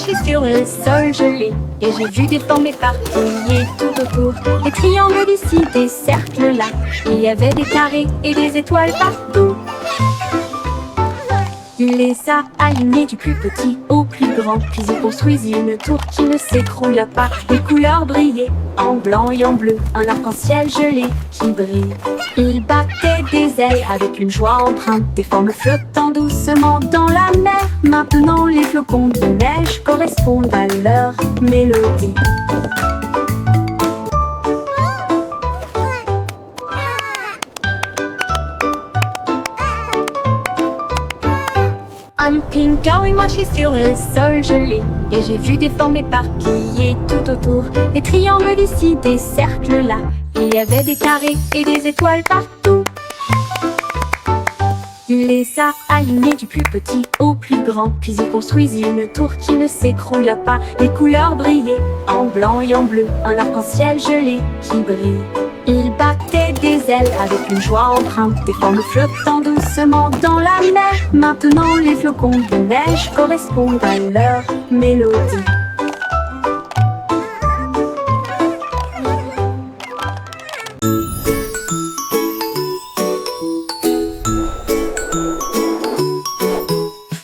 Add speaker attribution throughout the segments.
Speaker 1: marché sur le sol gelé. Et j'ai vu des formes éparpillées tout autour. Des triangles d'ici, des cercles là. Il y avait des carrés et des étoiles partout. Il les a alignés du plus petit au plus grand. Puis il construisit une tour qui ne s'écroula pas. Les couleurs brillaient en blanc et en bleu. Un arc-en-ciel gelé qui brille. Il battait des ailes avec une joie empreinte. Des formes flottant doucement dans la mer. Maintenant les flocons de neige correspondent à leur mélodie. Un pingouin marchait sur le sol gelé. Et j'ai vu des formes éparpillées tout autour. Des triangles d'ici, des cercles là. Il y avait des carrés et des étoiles partout. Il les a alignés du plus petit au plus grand. Puis il construisit une tour qui ne s'écroula pas. Les couleurs brillaient en blanc et en bleu. Un arc-en-ciel gelé qui brille. Il battait des ailes avec une joie empreinte. Des formes flottant doucement dans la mer. Maintenant les flocons de neige correspondent à leur mélodie.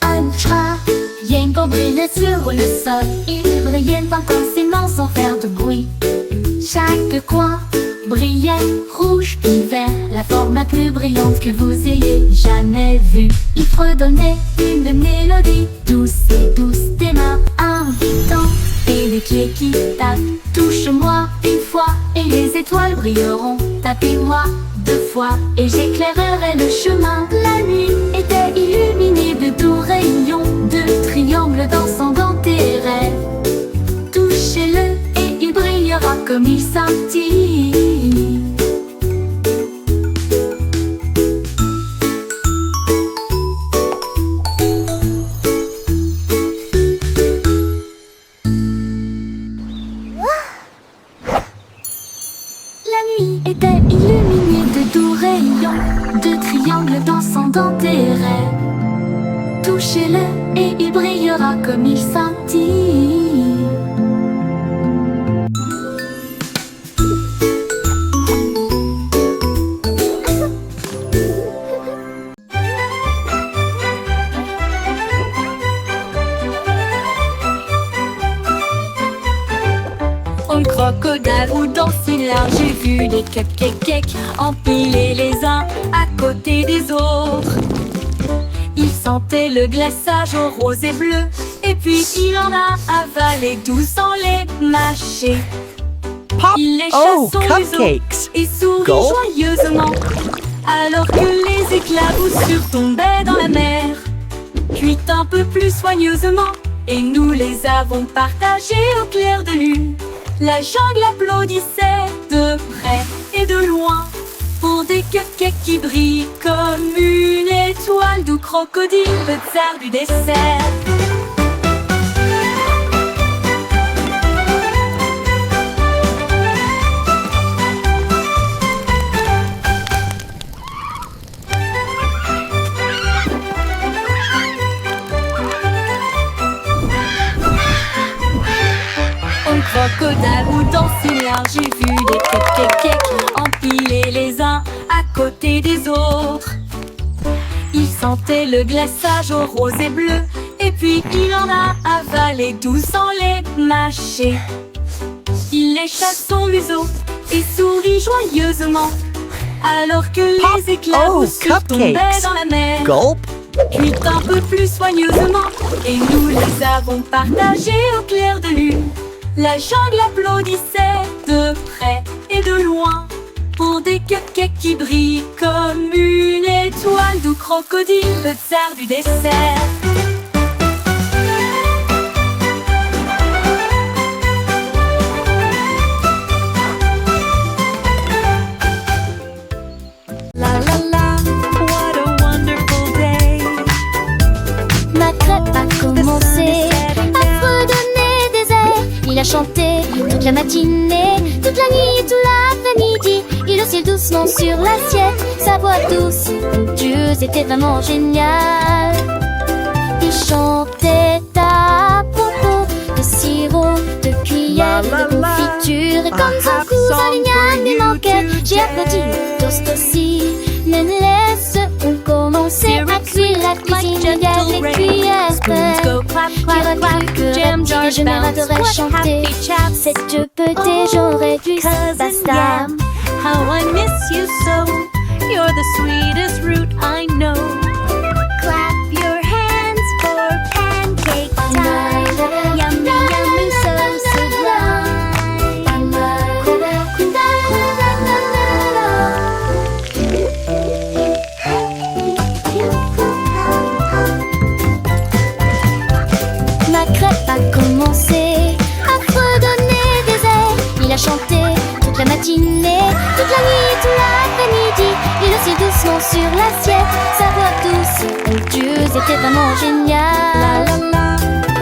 Speaker 2: Un chat, Yenko brillait sur le sol. Il brillait intensément sans faire de bruit. Chaque coin brillait rouge et vert, la forme la plus brillante que vous ayez jamais vue. Il fredonnait une mélodie douce et douce, des mains invitantes et des pieds qui tapent. Touche-moi une fois et les étoiles brilleront. Tapez-moi deux fois et j'éclairerai le chemin. La nuit était illuminée de doux rayons, de triangles dansant dans tes rêves. Touchez-le et il brillera comme il scintille. La nuit était illuminée de doux rayons, de triangles dansant dans tes rêves. Touchez-le et il brillera comme il scintille.
Speaker 1: Un crocodile ou dans ses larmes, j'ai vu des cupcakes empilés les uns à côté des autres. Il sentait le glaçage au rose et bleu, et puis il en a avalé 12 sans les mâcher. Il lécha son museau
Speaker 3: cupcakes.
Speaker 1: et sourit
Speaker 3: Go.
Speaker 1: joyeusement, alors que les éclaboussures tombaient dans la mer. Cuit un peu plus soigneusement, et nous les avons partagées au clair de lune. La jungle applaudissait de près et de loin pour des cupcakes qui brillent comme une étoile, d'où crocodile, le tsar du dessert. Un crocodile ou dans ses larmes, j'ai vu des cupcakes empilés les uns à côté des autres. Il sentait le glaçage au rose et bleu, et puis il en a avalé 12 sans les mâcher. Il lécha son museau et sourit joyeusement, alors que les éclaboussures tombaient dans la mer.
Speaker 3: Gulp.
Speaker 1: Cuit un peu plus soigneusement, et nous les avons partagées au clair de lune. La jungle applaudissait de près et de loin pour des cupcakes qui brillent comme une étoile, d'où crocodile, le tsar du dessert.
Speaker 3: La la la, what a wonderful day.
Speaker 2: Ma crêpe a commencé à fredonner des airs. Il a chanté toute la matinée, toute la nuit, tout l'après-midi. Il oscille doucement sur l'assiette, sa voix douce, onctueuse était vraiment géniale. Il chantait à propos comme son cousin Lignane lui manquait. J'ai applaudi, toast aussi. Mais laisse-on commencer à cuire la cuisine. Il y a les cuillères qui recrutent que Jam Jar générateur chanter. Cette petite j'aurais dû basta.
Speaker 3: How I miss you so. You're the sweetest root I know.
Speaker 2: Clap your hands for pancake time. Yummy, yummy, so sublime. Ma crêpe a commencé à fredonner des airs. Il a chanté toute la matinée, toute la nuit, tout l'après-midi. Il aussi doucement sur l'assiette, sa voix douce et dieuse était vraiment géniale.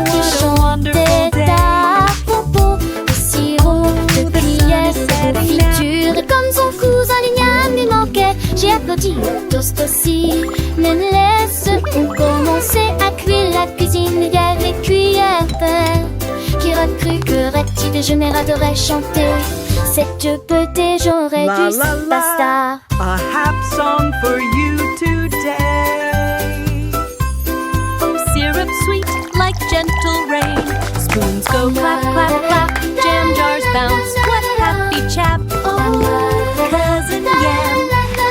Speaker 2: Il chantait à propos de sirop, de cuillère, de friture. Et comme son cousin Lignane lui manquait, j'ai applaudi, toast aussi. Mais laisse-on commencer à cuire la cuisine. Il y a les cuillères qui recruent que Recti des générateurs chanter. Cette petite j'aurais dû basta.
Speaker 3: A happy song for you today. Oh, syrup sweet like gentle rain. Spoons go clap, clap, clap. Jam jars bounce. What happy chap. Oh, cousin Yam.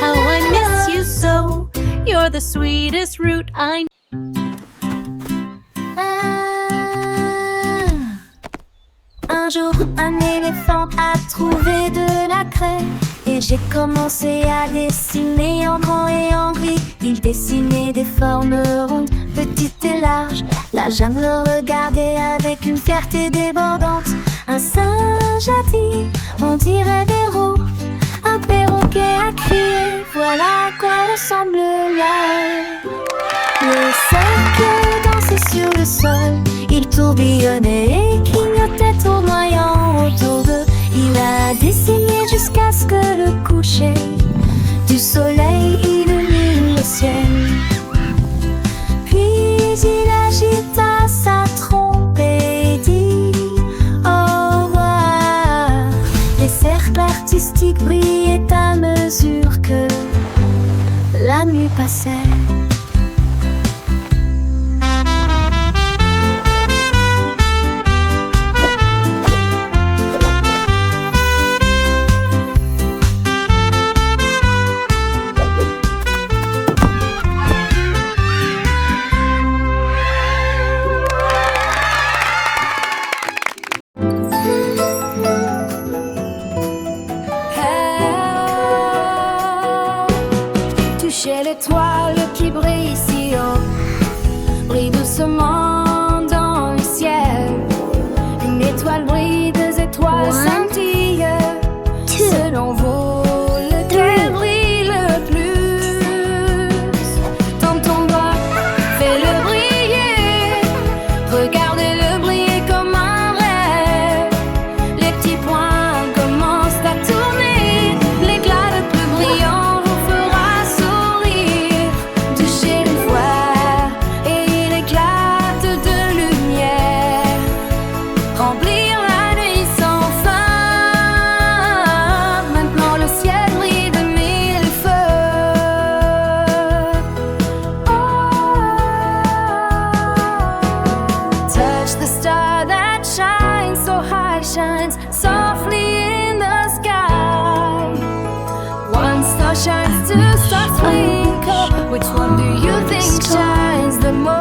Speaker 3: How I miss you so. You're the sweetest root I know.
Speaker 2: Un jour, un éléphant a trouvé de la craie et j'ai commencé à dessiner en grand et en gris. Il dessinait des formes rondes, petites et larges. La jungle le regardait avec une fierté débordante. Un singe a dit, on dirait des roues. Un perroquet a crié, voilà à quoi ressemble l'air. Le cercle dansait sur le sol, il tourbillonnait et clignotait tournoyant autour d'eux. Il a dessiné jusqu'à ce que le coucher du soleil illumine le ciel. Puis il agita sa trompe et dit au revoir. Les cercles artistiques brillaient à mesure que la nuit passait.
Speaker 1: Touchez l'étoile qui brille si haut, brille doucement dans le ciel. Une étoile brille, deux étoiles scintillent. Selon vous, lequel brille le plus? Tends ton doigt, fais-le briller. Regardez-le briller comme un rêve. Les petits points commencent à tourner. L'éclat le plus brillant shines softly in the sky. One star shines, two stars twinkle. Which one do you think shines the most?